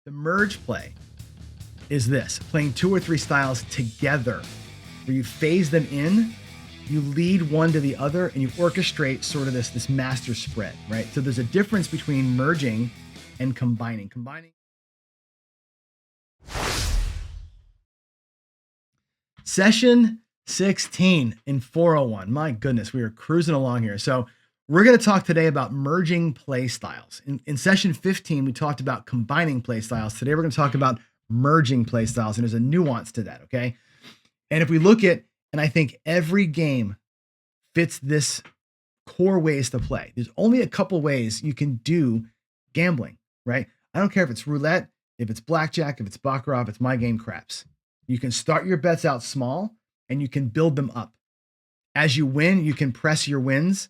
The merge play is this, playing 2 or 3 styles together, where you phase them in, you lead one to the other, and you orchestrate sort of this master spread, right? So there's a difference between merging and combining. Session 16 in 401. My goodness, we are cruising along here. So we're going to talk today about merging play styles. In session 15, we talked about combining play styles. Today, we're going to talk about merging play styles, and there's a nuance to that, okay? And if we look at, and I think every game fits this core ways to play. There's only a couple ways you can do gambling, right? I don't care if it's roulette, if it's blackjack, if it's baccarat, if it's my game craps. You can start your bets out small and you can build them up. As you win, you can press your wins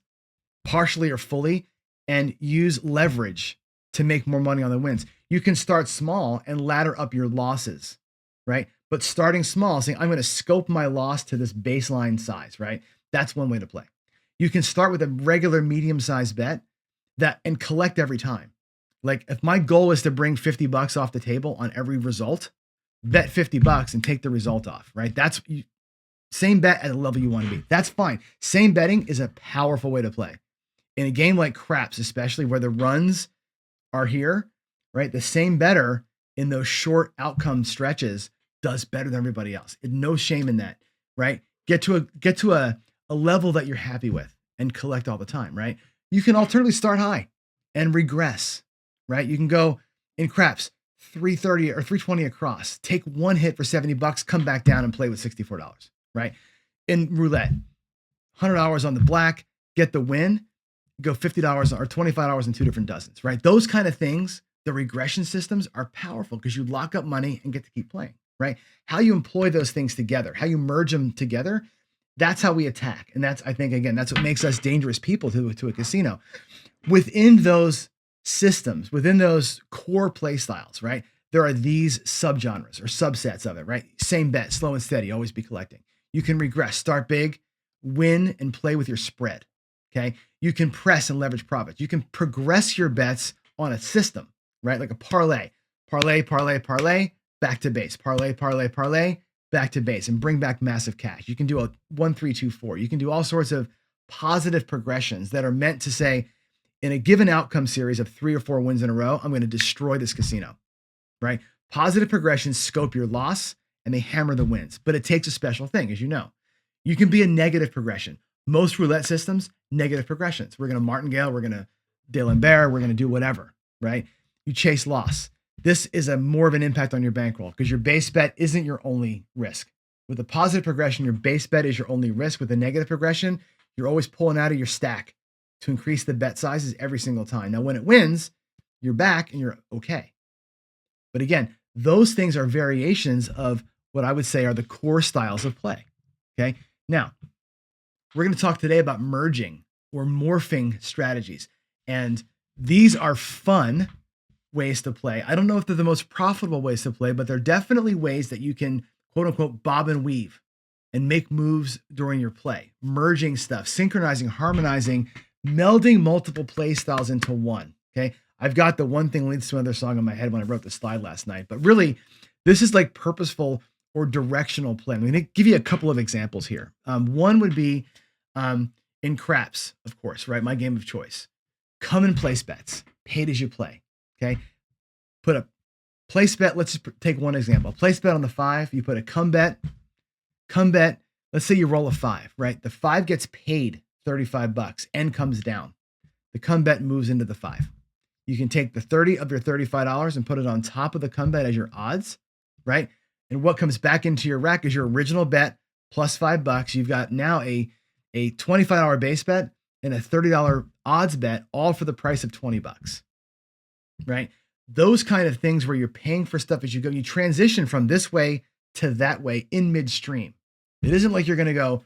partially or fully and use leverage to make more money on the wins. You can start small and ladder up your losses, right? But starting small, saying, I'm going to scope my loss to this baseline size, right? That's one way to play. You can start with a regular medium-sized bet and collect every time. Like if my goal is to bring $50 off the table on every result, bet $50 and take the result off, right? That's same bet at the level you want to be. That's fine. Same betting is a powerful way to play. In a game like craps, especially where the runs are here, right? The same better in those short outcome stretches does better than everybody else. No shame in that, right? Get to a level that you're happy with and collect all the time, right? You can alternatively start high and regress, right? You can go in craps 330 or 320 across, take one hit for $70, come back down and play with $64, right? In roulette, $100 on the black, get the win, go $50 or $25 in 2 different dozens, right? Those kind of things, the regression systems are powerful because you lock up money and get to keep playing, right? How you employ those things together, how you merge them together, that's how we attack. And that's, I think, again, that's what makes us dangerous people to a casino. Within those systems, within those core play styles, right? There are these subgenres or subsets of it, right? Same bet, slow and steady, always be collecting. You can regress, start big, win, and play with your spread, okay? You can press and leverage profits. You can progress your bets on a system, right? Like a parlay, parlay, parlay, parlay, back to base, parlay, parlay, parlay, back to base, and bring back massive cash. You can do a 1, 3, 2, 4. You can do all sorts of positive progressions that are meant to say, in a given outcome series of 3 or 4 wins in a row, I'm going to destroy this casino, right? Positive progressions scope your loss and they hammer the wins, but it takes a special thing, as you know. You can be a negative progression. Most roulette systems, negative progressions. We're going to martingale, we're going to D'Alembert, we're going to do whatever, right? You chase loss. This is a more of an impact on your bankroll because your base bet isn't your only risk. With a positive progression, your base bet is your only risk. With a negative progression, you're always pulling out of your stack to increase the bet sizes every single time. Now, when it wins, you're back and you're okay. But again, those things are variations of what I would say are the core styles of play, okay? Now, we're going to talk today about merging or morphing strategies. And these are fun ways to play. I don't know if they're the most profitable ways to play, but they're definitely ways that you can, quote unquote, bob and weave and make moves during your play, merging stuff, synchronizing, harmonizing, melding multiple play styles into one, okay? I've got the one thing leads to another song in my head when I wrote the slide last night, but really, this is like purposeful or directional play. I'm going to give you a couple of examples here. One would be in craps, of course, right? My game of choice. Come and place bets, paid as you play, okay? Put a place bet, let's just take one example. Place bet on the 5, you put a come bet, let's say you roll a 5, right? The 5 gets paid $35 and comes down. The come bet moves into the 5. You can take the 30 of your $35 and put it on top of the come bet as your odds, right? And what comes back into your rack is your original bet plus $5. You've got now a $25 base bet and a $30 odds bet, all for the price of $20, right? Those kind of things where you're paying for stuff as you go. You transition from this way to that way in midstream. It isn't like you're going to go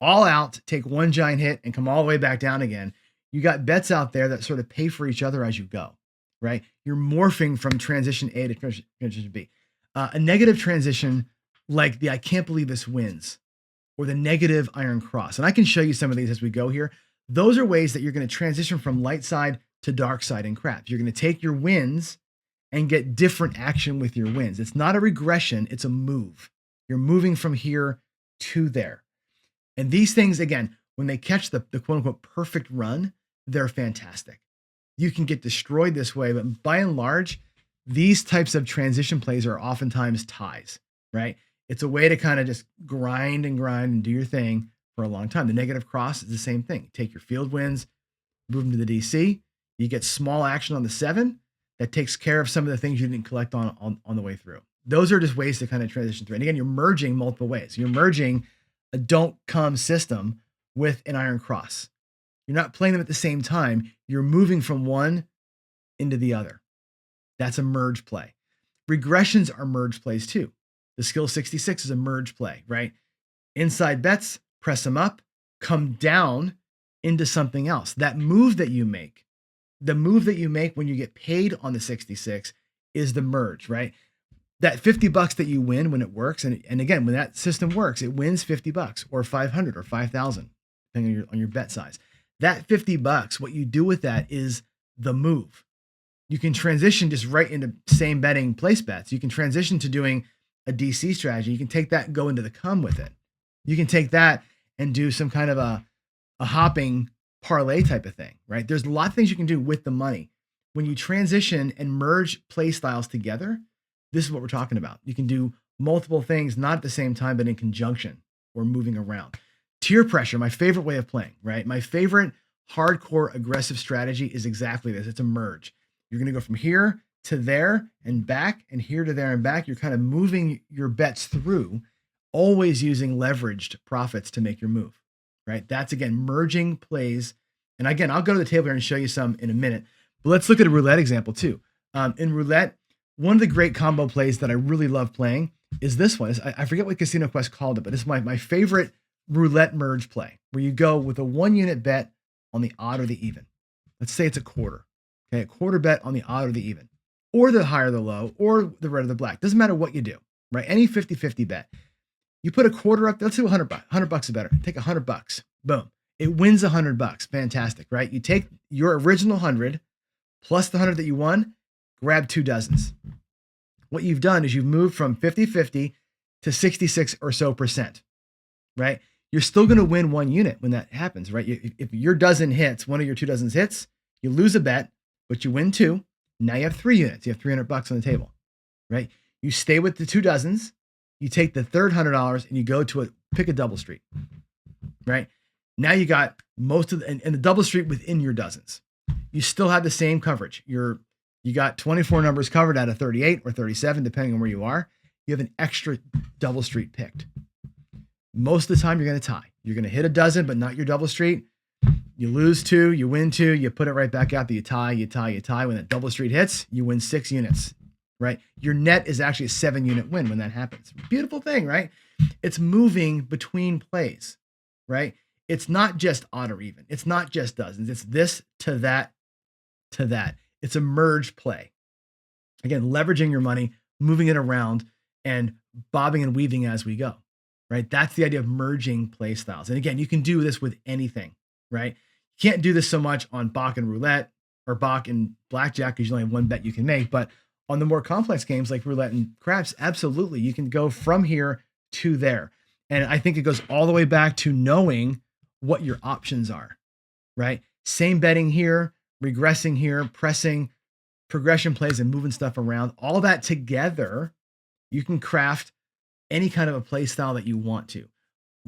all out, take one giant hit and come all the way back down again. You got bets out there that sort of pay for each other as you go, right? You're morphing from transition A to transition B. A negative transition like the I can't believe this wins or the negative iron cross. And I can show you some of these as we go here. Those are ways that you're going to transition from light side to dark side in craps. You're going to take your wins and get different action with your wins. It's not a regression, it's a move. You're moving from here to there. And these things, again, when they catch the quote unquote perfect run, they're fantastic. You can get destroyed this way, but by and large, these types of transition plays are oftentimes ties, right? It's a way to kind of just grind and do your thing for a long time. The negative cross is the same thing. Take your field wins, move them to the DC. You get small action on the 7 that takes care of some of the things you didn't collect on the way through. Those are just ways to kind of transition through. And again, you're merging multiple ways. You're merging a don't come system with an iron cross. You're not playing them at the same time. You're moving from one into the other. That's a merge play. Regressions are merge plays too. The skill 66 is a merge play, right? Inside bets, press them up, come down into something else. That move that you make, the move that you make when you get paid on the 66 is the merge, right? That $50 that you win when it works. And again, when that system works, it wins $50 or 500 or 5,000, depending on your bet size. That $50, what you do with that is the move. You can transition just right into same betting place bets. You can transition to doing a DC strategy. You can take that and go into the come with it. You can take that and do some kind of a hopping parlay type of thing, right? There's a lot of things you can do with the money. When you transition and merge play styles together, this is what we're talking about. You can do multiple things, not at the same time, but in conjunction or moving around. Tier pressure, my favorite way of playing, right? My favorite hardcore aggressive strategy is exactly this. It's a merge. You're going to go from here to there and back, and here to there and back. You're kind of moving your bets through, always using leveraged profits to make your move, right? That's, again, merging plays. And again, I'll go to the table here and show you some in a minute. But let's look at a roulette example too. In roulette, one of the great combo plays that I really love playing is this one. I forget what Casino Quest called it, but it's my favorite roulette merge play, where you go with a 1-unit bet on the odd or the even. Let's say it's a quarter. Okay, a quarter bet on the odd or the even, or the high or the low, or the red or the black. Doesn't matter what you do, right? Any 50-50 bet. You put a quarter up, let's do $100. $100 is better. Take $100. Boom. It wins $100. Fantastic, right? You take your original 100 plus the 100 that you won, grab 2 dozens. What you've done is you've moved from 50-50 to 66 or so percent, right? You're still going to win 1 unit when that happens, right? If your dozen hits, one of your 2 dozens hits, you lose a bet, but you win 2. Now you have 3 units. You have $300 on the table, right? You stay with the 2 dozens. You take the third $100 and you go to pick a double street, right? Now you got most of and the double street within your dozens. You still have the same coverage. You got 24 numbers covered out of 38 or 37, depending on where you are. You have an extra double street picked. Most of the time you're going to tie. You're going to hit a dozen, but not your double street. You lose 2, you win 2, you put it right back out there. You tie. When that double street hits, you win 6 units, right? Your net is actually a 7-unit win when that happens. Beautiful thing, right? It's moving between plays, right? It's not just odd or even. It's not just dozens. It's this to that to that. It's a merge play. Again, leveraging your money, moving it around, and bobbing and weaving as we go, right? That's the idea of merging play styles. And again, you can do this with anything, right? You can't do this so much on Bach and roulette or Bach and blackjack because you only have one bet you can make. But on the more complex games like roulette and craps, absolutely, you can go from here to there. And I think it goes all the way back to knowing what your options are, right? Same betting here, regressing here, pressing, progression plays, and moving stuff around. All that together, you can craft any kind of a play style that you want to,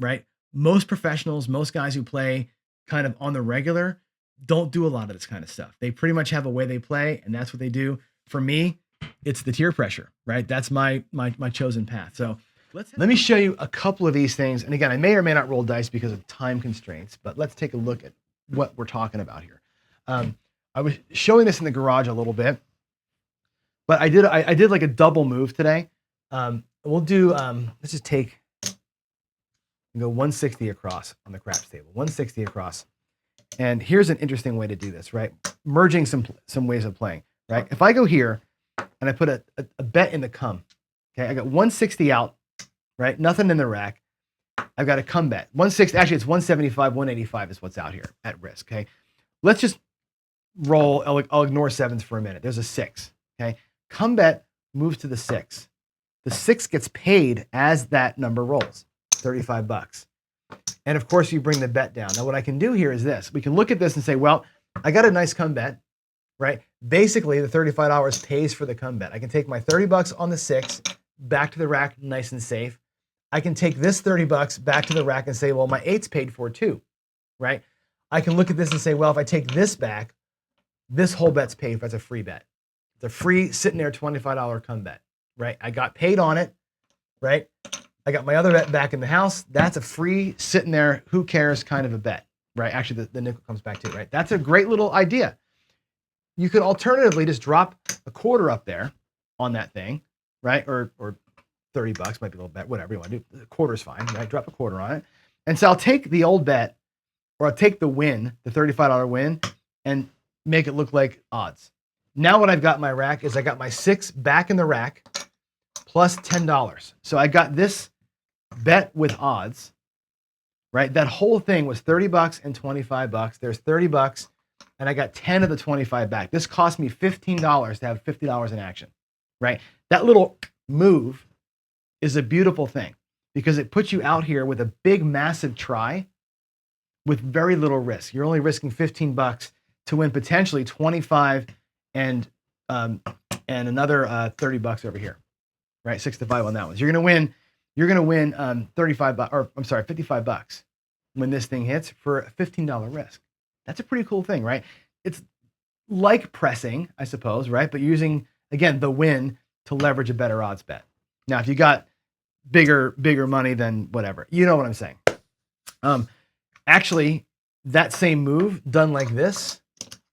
right? Most professionals, most guys who play kind of on the regular don't do a lot of this kind of stuff. They pretty much have a way they play, and that's what they do. For me, it's the tier pressure, right? That's my chosen path. So let me show you a couple of these things. And again, I may or may not roll dice because of time constraints, but let's take a look at what we're talking about here. I was showing this in the garage a little bit, but I did like a double move today. We'll do, let's just take, go 160 across on the craps table, 160 across. And here's an interesting way to do this, right? Merging some ways of playing, right? If I go here and I put a bet in the come, okay, I got 160 out, right? Nothing in the rack. I've got a come bet. 160, actually it's 175, 185 is what's out here at risk, okay? Let's just roll, I'll ignore sevens for a minute. There's a 6, okay? come bet moves to the 6. The 6 gets paid as that number rolls, 35 bucks. And of course, you bring the bet down. Now, what I can do here is this. We can look at this and say, well, I got a nice come bet, right? Basically, the $35 pays for the come bet. I can take my 30 bucks on the 6 back to the rack, nice and safe. I can take this 30 bucks back to the rack and say, well, my 8's paid for too, right? I can look at this and say, well, if I take this back, this whole bet's paid for. That's a free bet. It's a free sitting there $25 come bet, right? I got paid on it, right? I got my other bet back in the house. That's a free sitting there, who cares kind of a bet, right? Actually, the nickel comes back too, right? That's a great little idea. You could alternatively just drop a quarter up there on that thing, right? Or 30 bucks might be a little bet, whatever you want to do. A quarter's fine, right? Drop a quarter on it. And so I'll take the old bet, or I'll take the win, the $35 win, and make it look like odds. Now what I've got in my rack is I got my 6 back in the rack plus $10. So I got this bet with odds, right? That whole thing was 30 bucks and 25 bucks. There's 30 bucks, and I got 10 of the 25 back. This cost me $15 to have $50 in action, right? That little move is a beautiful thing because it puts you out here with a big, massive try with very little risk. You're only risking 15 bucks to win potentially 25 and another 30 bucks over here, right? 6 to 5 on that one. So you're gonna win 35 bucks, or I'm sorry, 55 bucks when this thing hits for a $15 risk. That's a pretty cool thing, right? It's like pressing, I suppose, right? But using, again, the win to leverage a better odds bet. Now, if you got bigger money, then whatever. You know what I'm saying. Actually, that same move done like this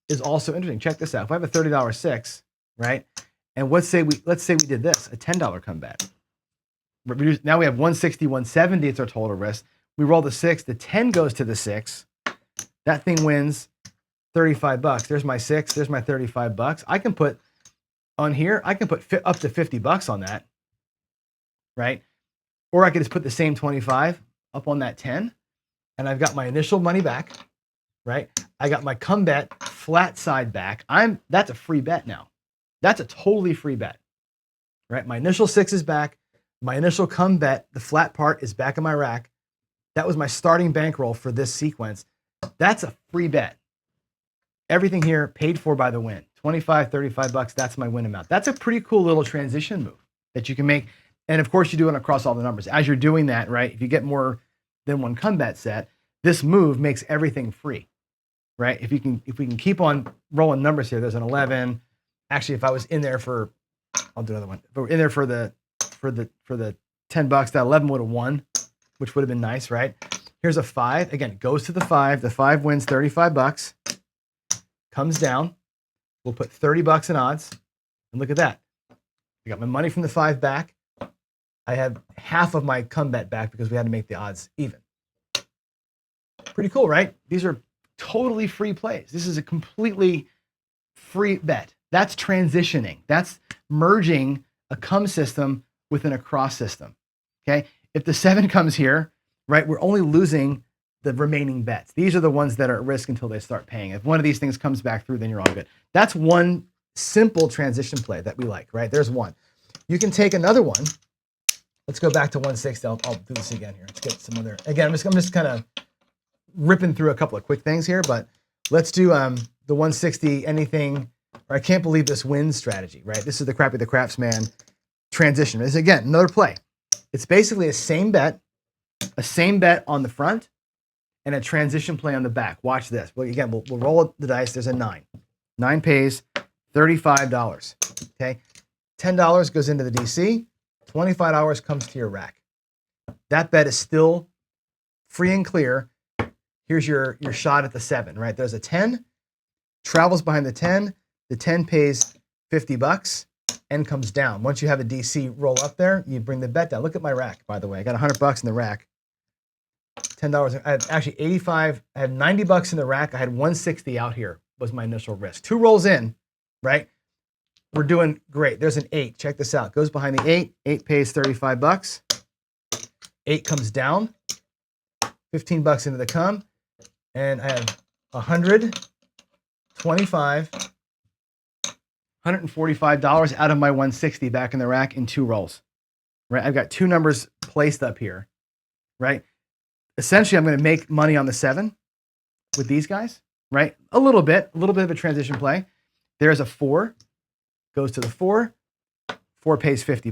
is also interesting. Check this out. If I have a $30 6, right? And let's say we did this, a $10 come bet. Now we have 160, 170, it's our total risk. We roll the 6, the 10 goes to the 6. That thing wins 35 bucks. There's my 6, there's my 35 bucks. I can put on here, I can put up to 50 bucks on that, right? Or I could just put the same 25 up on that 10, and I've got my initial money back, right? I got my come bet flat side back. That's a free bet now. That's a totally free bet, right? My initial 6 is back. My initial come bet, the flat part is back in my rack. That was my starting bankroll for this sequence. That's a free bet. Everything here paid for by the win. 25, 35 bucks, that's my win amount. That's a pretty cool little transition move that you can make. And of course you do it across all the numbers. As you're doing that, right? If you get more than one come bet set, this move makes everything free, right? If we can keep on rolling numbers here, there's an 11. Actually, if I was in there for, I'll do another one. If we're in there for the 10 bucks, that 11 would have won, which would have been nice, right? Here's a 5. Again, it goes to the 5. The 5 wins 35 bucks. Comes down. We'll put 30 bucks in odds. And look at that. I got my money from the 5 back. I have half of my come bet back because we had to make the odds even. Pretty cool, right? These are totally free plays. This is a completely free bet. That's transitioning. That's merging a come system with an across system. Okay. If the 7 comes here, right, we're only losing the remaining bets. These are the ones that are at risk until they start paying. If one of these things comes back through, then you're all good. That's one simple transition play that we like, right? There's one. You can take another one. Let's go back to 160. I'll do this again here. Let's get some other, again, I'm just kind of ripping through a couple of quick things here, but let's do the 160 anything, or I can't believe this wins strategy, right? This is the Crappy the Craftsman transition. This is, again, another play. It's basically a same bet on the front and a transition play on the back. Watch this. Well, again, we'll roll the dice. There's a 9. 9 pays $35. Okay. $10 goes into the DC. $25 comes to your rack. That bet is still free and clear. Here's your shot at the 7, right? There's a 10, travels behind the 10. The 10 pays 50 bucks and comes down. Once you have a DC roll up there, you bring the bet down. Look at my rack, by the way. I got 100 bucks in the rack. $10. I had actually 85. I had 90 bucks in the rack. I had 160 out here was my initial risk. 2 rolls in, right? We're doing great. There's an 8. Check this out. Goes behind the 8. 8 pays 35 bucks. 8 comes down. 15 bucks into the come. And I have 100, 25, $145 out of my 160 back in the rack in 2 rolls, right? I've got 2 numbers placed up here, right? Essentially, I'm going to make money on the 7 with these guys, right? A little bit of a transition play. There's a 4, goes to the 4. 4 pays $50,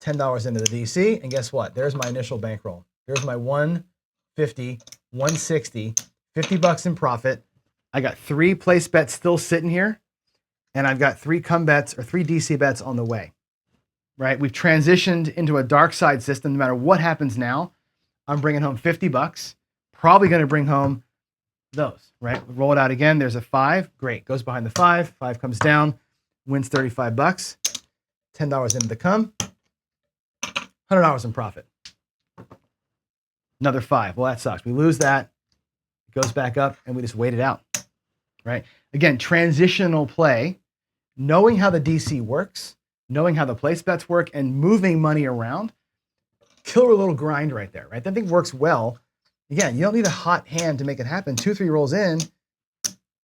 $10 into the DC, and guess what? There's my initial bankroll. Here's my 150, 160, $50 in profit. I got 3 place bets still sitting here, and I've got 3 come bets or 3 DC bets on the way, right? We've transitioned into a dark side system. No matter what happens now, I'm bringing home $50. Probably going to bring home those, right? Roll it out again. There's a 5. Great. Goes behind the 5. 5 comes down, wins $35. $10 into the come, $100 in profit. Another 5. Well, that sucks. We lose that. It goes back up, and we just wait it out, right? Again, transitional play, knowing how the DC works, knowing how the place bets work, and moving money around. Killer little grind right there, right? That thing works well. Again, you don't need a hot hand to make it happen. 2, 3 rolls in,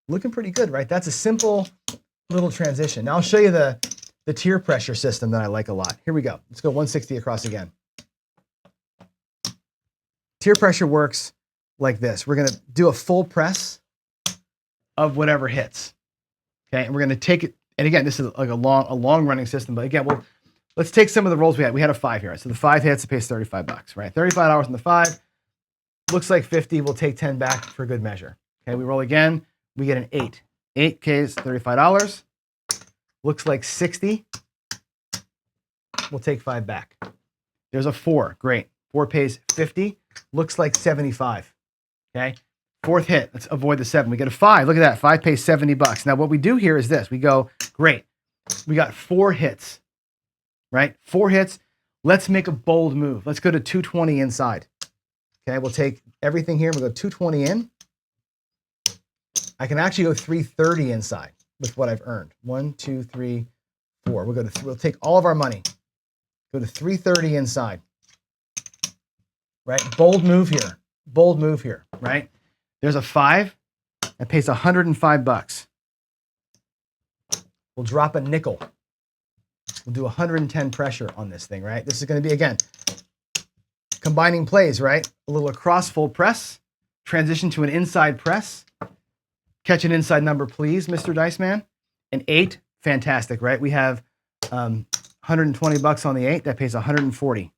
looking pretty good, right? That's a simple little transition. Now I'll show you the tier pressure system that I like a lot. Here we go. Let's go 160 across again. Tier pressure works like this. We're going to do a full press of whatever hits. Okay, and we're going to take it. And again, this is like a long running system. But again, let's take some of the rolls we had. We had a 5 here. So the 5 hits, it pays $35, right? $35 on the 5. Looks like 50. We'll take 10 back for good measure. Okay, we roll again. We get an 8. 8 Ks, $35. Looks like 60. We'll take 5 back. There's a 4. Great. 4 pays 50. Looks like 75. Okay. 4th hit. Let's avoid the 7. We get a 5. Look at that. 5 pays $70. Now what we do here is this. We go, great. We got 4 hits, right? 4 hits. Let's make a bold move. Let's go to 220 inside. Okay. We'll take everything here. We'll go 220 in. I can actually go 330 inside with what I've earned. 1, 2, 3, 4. We'll take all of our money. Go to 330 inside. Right? Bold move here. Bold move here, right? There's a 5 that pays $105. We'll drop a nickel. We'll do 110 pressure on this thing, right? This is going to be, again, combining plays, right? A little across full press, transition to an inside press. Catch an inside number, please, Mr. Dice Man. An 8, fantastic, right? We have $120 on the 8. That pays $140.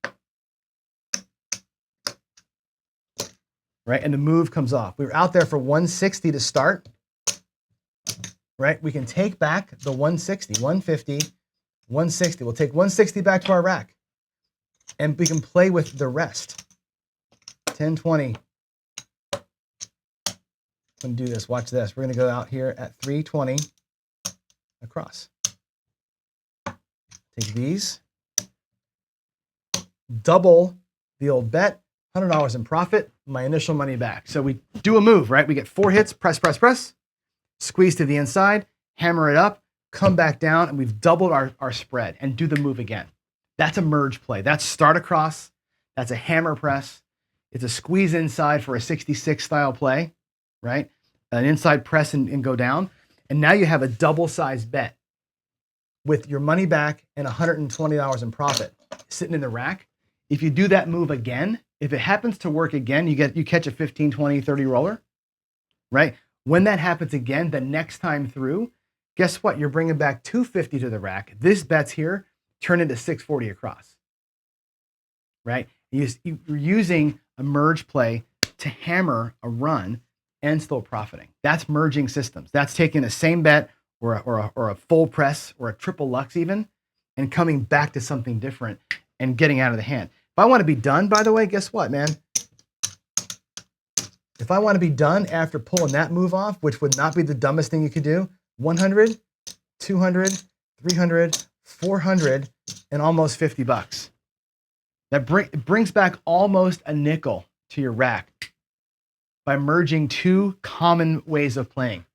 Right, and the move comes off. We were out there for 160 to start. Right, we can take back the 160, 150, 160. We'll take 160 back to our rack, and we can play with the rest. 10, 20. I'm gonna do this. Watch this. We're gonna go out here at 320 across. Take these. Double the old bet. $100 in profit, my initial money back. So we do a move, right? We get 4 hits, press, press, press, squeeze to the inside, hammer it up, come back down, and we've doubled our spread and do the move again. That's a merge play. That's start across. That's a hammer press. It's a squeeze inside for a 66 style play, right? An inside press and go down. And now you have a double size bet with your money back and $120 in profit sitting in the rack. If you do that move again, if it happens to work again, you catch a 15, 20, 30 roller, right? When that happens again, the next time through, guess what? You're bringing back 250 to the rack. This bet's here turn into 640 across, right? You're using a merge play to hammer a run and still profiting. That's merging systems. That's taking the same bet or a full press or a triple lux even and coming back to something different and getting out of the hand. If I want to be done, by the way, guess what, man? If I want to be done after pulling that move off, which would not be the dumbest thing you could do, 100, 200, 300, 400, and almost $50. That brings back almost a nickel to your rack by merging 2 common ways of playing,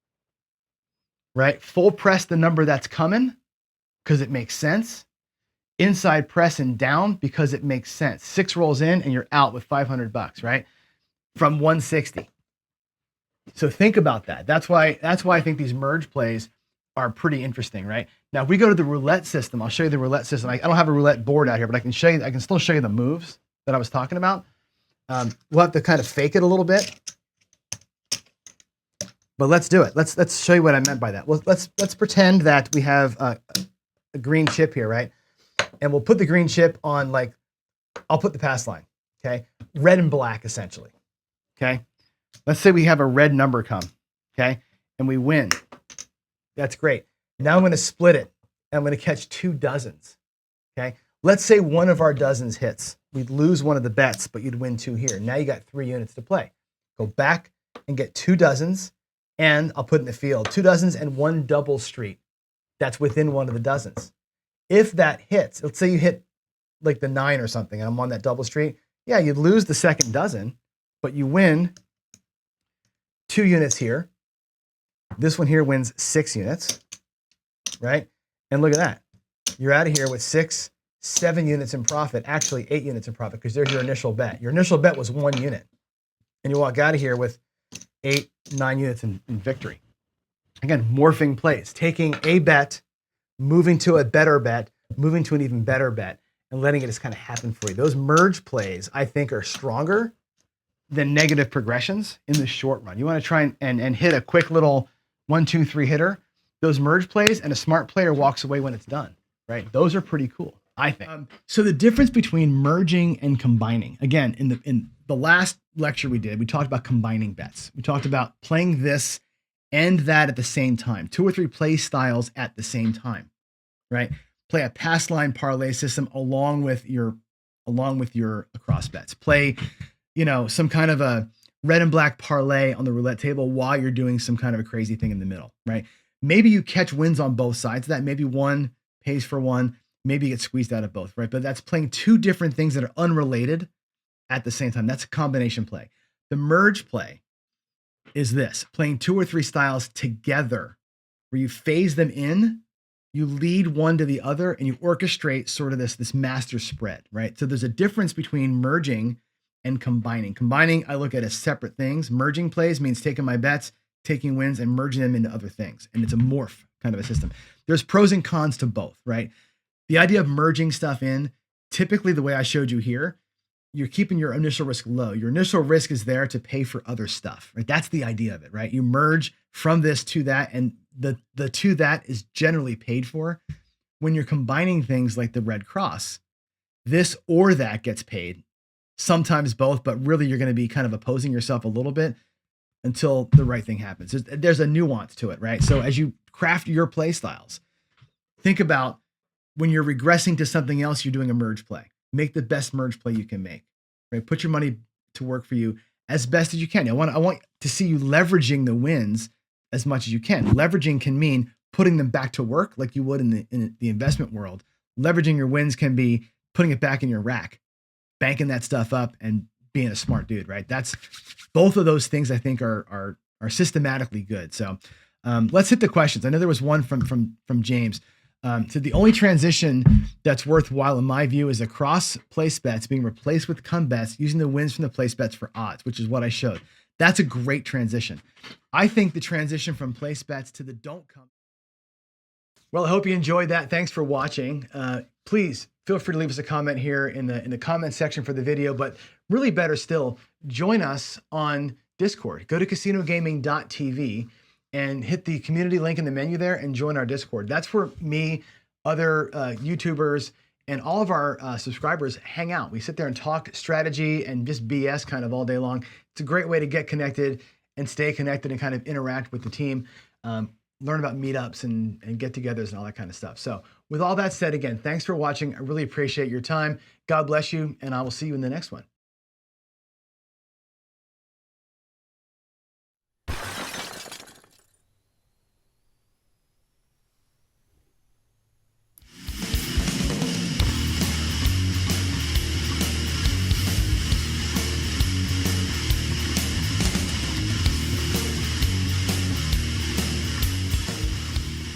right? Full press the number that's coming because it makes sense. Inside press and down because it makes sense. 6 rolls in and you're out with $500, right? From 160. So think about that. That's why I think these merge plays are pretty interesting, right? Now, if we go to the roulette system, I'll show you the roulette system. I don't have a roulette board out here, but I can still show you the moves that I was talking about. We'll have to kind of fake it a little bit, but let's do it. Let's show you what I meant by that. Well, let's pretend that we have a green chip here, right? And we'll put the green chip on, like, I'll put the pass line, okay? Red and black, essentially, okay? Let's say we have a red number come, okay? And we win. That's great. Now I'm going to split it, and I'm going to catch 2 dozens, okay? Let's say one of our dozens hits. We'd lose one of the bets, but you'd win 2 here. Now you got 3 units to play. Go back and get 2 dozens, and I'll put in the field 2 dozens and 1 double street. That's within one of the dozens. If that hits, let's say you hit like the 9 or something, and I'm on that double street. Yeah, you'd lose the second dozen, but you win 2 units here. This one here wins 6 units, right? And look at that. You're out of here with 6, 7 units in profit, actually 8 units in profit, because there's your initial bet. Your initial bet was 1 unit. And you walk out of here with 8, 9 units in victory. Again, morphing plays, taking a bet, moving to a better bet, moving to an even better bet, and letting it just kind of happen for you. Those merge plays, I think, are stronger than negative progressions in the short run. You want to try and hit a quick little 1, 2, 3 hitter. Those merge plays, and a smart player walks away when it's done, right? Those are pretty cool, I think. So the difference between merging and combining, again, in the last lecture we did, we talked about combining bets. We talked about playing this and that at the same time, 2 or 3 play styles at the same time, right? Play a pass line parlay system along with your across bets. Play, some kind of a red and black parlay on the roulette table while you're doing some kind of a crazy thing in the middle, right? Maybe you catch wins on both sides of that. Maybe one pays for one. Maybe you get squeezed out of both, right? But that's playing 2 different things that are unrelated at the same time. That's a combination play. The merge play is this, playing 2 or 3 styles together where you phase them in, you lead one to the other, and you orchestrate sort of this master spread, right? So there's a difference between merging and combining. Combining, I look at as separate things. Merging plays means taking my bets, taking wins, and merging them into other things. And it's a morph kind of a system. There's pros and cons to both, right? The idea of merging stuff in, typically the way I showed you here, you're keeping your initial risk low. Your initial risk is there to pay for other stuff, right? That's the idea of it, right? You merge from this to that, and the to that is generally paid for. When you're combining things like the Red Cross, this or that gets paid. Sometimes both, but really you're going to be kind of opposing yourself a little bit until the right thing happens. There's a nuance to it, right? So as you craft your play styles, think about when you're regressing to something else, you're doing a merge play. Make the best merge play you can make, right? Put your money to work for you as best as you can. I want to see you leveraging the wins as much as you can. Leveraging can mean putting them back to work like you would in the investment world. Leveraging your wins can be putting it back in your rack, banking that stuff up and being a smart dude, right? That's both of those things I think are systematically good. So let's hit the questions. I know there was one from James. So the only transition that's worthwhile in my view is across place bets being replaced with come bets using the wins from the place bets for odds, which is what I showed. That's a great transition. I think the transition from place bets to the don't come. Well, I hope you enjoyed that. Thanks for watching. Please feel free to leave us a comment here in the comment section for the video, but really better still, join us on Discord. Go to casinogaming.tv and hit the community link in the menu there and join our Discord. That's where me, other YouTubers, and all of our subscribers hang out. We sit there and talk strategy and just BS kind of all day long. It's a great way to get connected and stay connected and kind of interact with the team, learn about meetups and get-togethers and all that kind of stuff. So with all that said, again, thanks for watching. I really appreciate your time. God bless you, and I will see you in the next one.